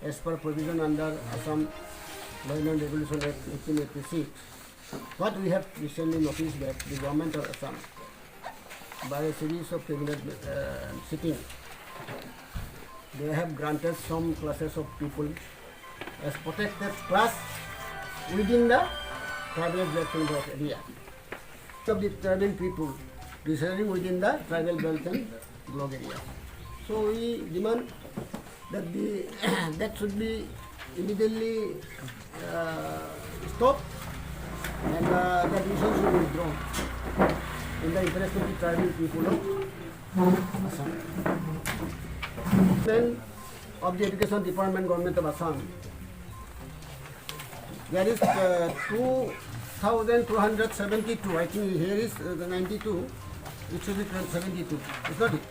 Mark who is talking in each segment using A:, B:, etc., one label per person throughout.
A: as per provision under Assam Law and Regulation Act 1886. What we have recently noticed that the government of Assam, by a series of cabinet sittings, they have granted some classes of people as protected class within the tribal belt and block area. Of the tribal people residing within the tribal belt and block area. So we demand that that should be immediately stopped and that decision should be withdrawn in the interest of the tribal people of Assam. Then of the Education Department, Government of Assam, there is 2,272. I think here is the 92. It should be 72. Is not it?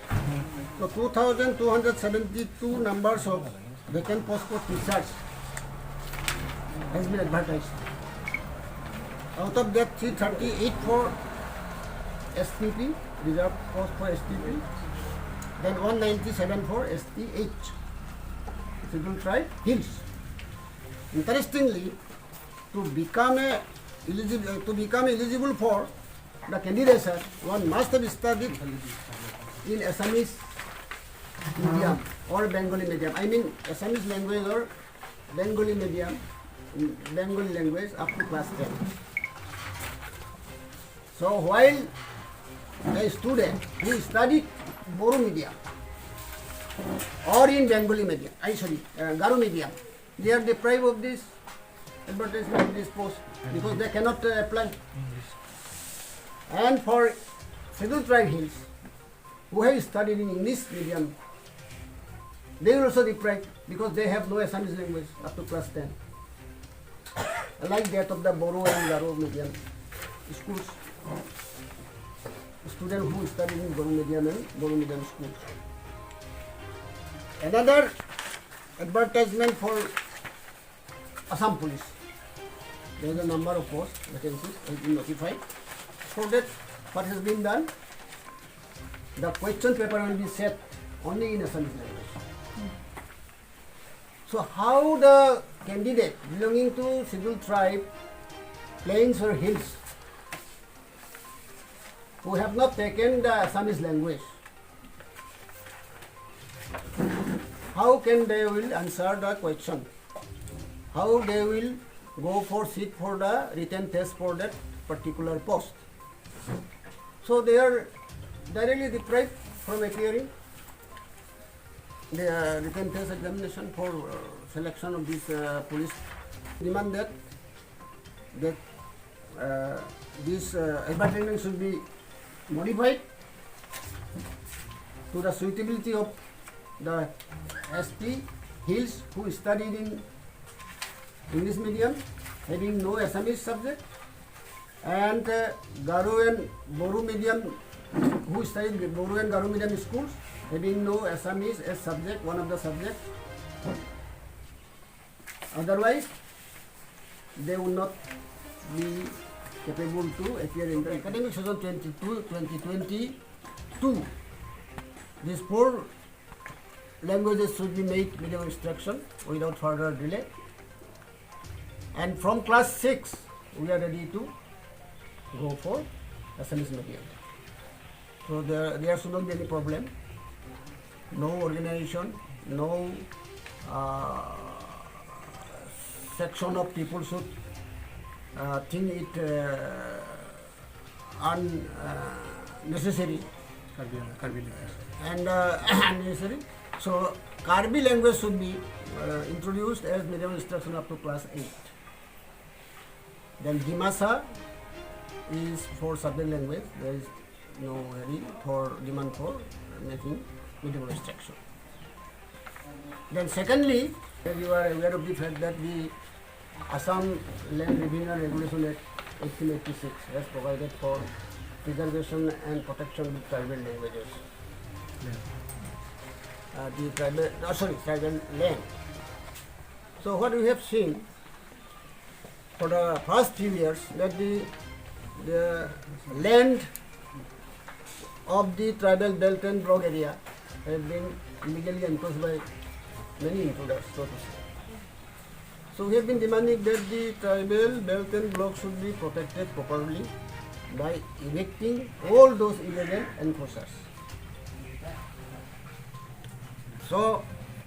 A: So 2,272 numbers of vacant posts for teachers has been advertised. Out of that, 338 for STP, reserved post for STP. Then 197 for STH, Scheduled Tribe Hills. Interestingly, to become eligible for the candidature, one must have studied in Assamese medium or Bengali medium. I mean Assamese language or Bengali medium, Bengali language up to class 10. So while a student who studied Boru medium or in Bengali medium, Garu medium, they are deprived of this advertisement of this post because they cannot apply. And for Scheduled Tribe Hills, who have studied in English medium, they will also deprived because they have no Assamese language up to class 10. Like that of the Boru and Garu medium schools. Students who study in Boru medium and Boru medium schools. Another advertisement for Assam Police. There is a number of posts, vacancies, has been notified. For that, what has been done? The question paper will be set only in Assamese language. So how the candidate belonging to scheduled tribe, plains or hills, who have not taken the Assamese language, how can they will answer the question? How they will go for seat for the written test for that particular post? So they are directly deprived from appearing the written test examination for selection of this police. Demand that this advertisement should be modified to the suitability of the ST Hills who studied in English medium having no Assamese subject, and Garu and Boru medium who studied Boru and Garu medium schools having no Assamese as subject, one of the subjects. Otherwise, they will not be capable to appear in the academic session 2022. These 4 languages should be made medium instruction without further delay. And from class 6, we are ready to go for Assamese medium. So there should not be any problem. No organization, no section of people should think it unnecessary and unnecessary. So Karbi language should be introduced as medium instruction up to class 8. Then Dimasa is for subject language. There is no hurry for demand for making medium instruction. Then secondly, you are aware of the fact that the Assam Land Revenue and Regulation Act 1886 has provided for preservation and protection of tribal languages. Tribal land. So what we have seen for the past few years that the land of the tribal belt and block area has been illegally encroached by many intruders, so to say. So we have been demanding that the tribal belt and block should be protected properly by evicting all those illegal enforcers. So